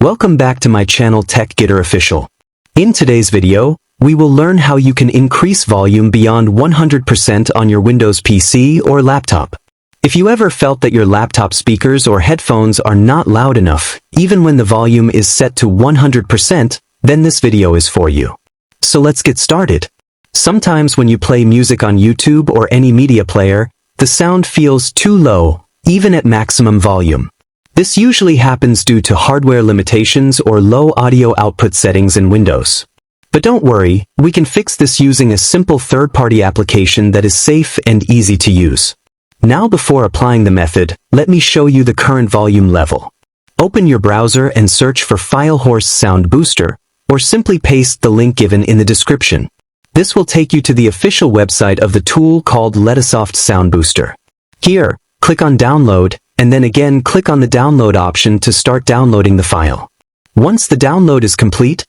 Welcome back to my channel Tech Getter Official. In today's video, we will learn how you can increase volume beyond 100% on your Windows PC or laptop. If you ever felt that your laptop speakers or headphones are not loud enough, even when the volume is set to 100%, then this video is for you. So let's get started. Sometimes when you play music on YouTube or any media player, the sound feels too low, even at maximum volume. This usually happens due to hardware limitations or low audio output settings in Windows. But don't worry, we can fix this using a simple third-party application that is safe and easy to use. Now before applying the method, let me show you the current volume level. Open your browser and search for FileHorse Sound Booster, or simply paste the link given in the description. This will take you to the official website of the tool called Letasoft Sound Booster. Here, click on Download, and then again click on the download option to start downloading the file. Once the download is complete,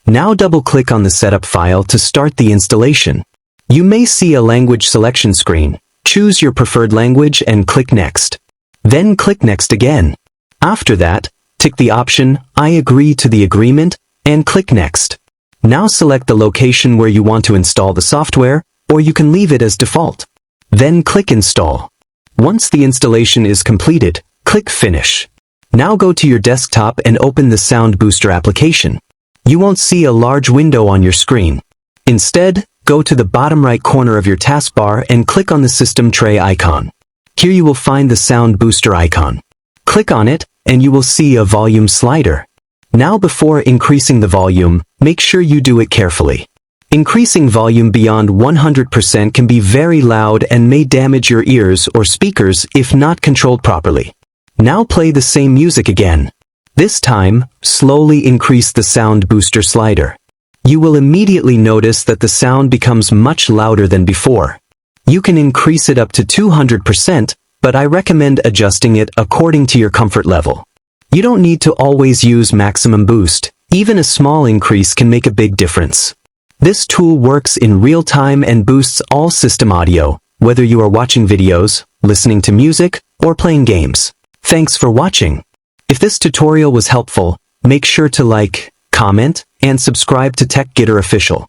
now double-click on the setup file to start the installation. You may see a language selection screen. Choose your preferred language and click Next. Then click Next again. After that, tick the option I agree to the agreement and click Next. Now select the location where you want to install the software, or you can leave it as default. Then click Install. Once the installation is completed, click Finish. Now go to your desktop and open the Sound Booster application. You won't see a large window on your screen. Instead, go to the bottom right corner of your taskbar and click on the System Tray icon. Here you will find the Sound Booster icon. Click on it, and you will see a volume slider. Now before increasing the volume, make sure you do it carefully. Increasing volume beyond 100% can be very loud and may damage your ears or speakers if not controlled properly. Now play the same music again. This time, slowly increase the Sound Booster slider. You will immediately notice that the sound becomes much louder than before. You can increase it up to 200%, but I recommend adjusting it according to your comfort level. You don't need to always use maximum boost. Even a small increase can make a big difference. This tool works in real time and boosts all system audio, whether you are watching videos, listening to music, or playing games. Thanks for watching. If this tutorial was helpful, make sure to like, comment, and subscribe to Tech Getter Official.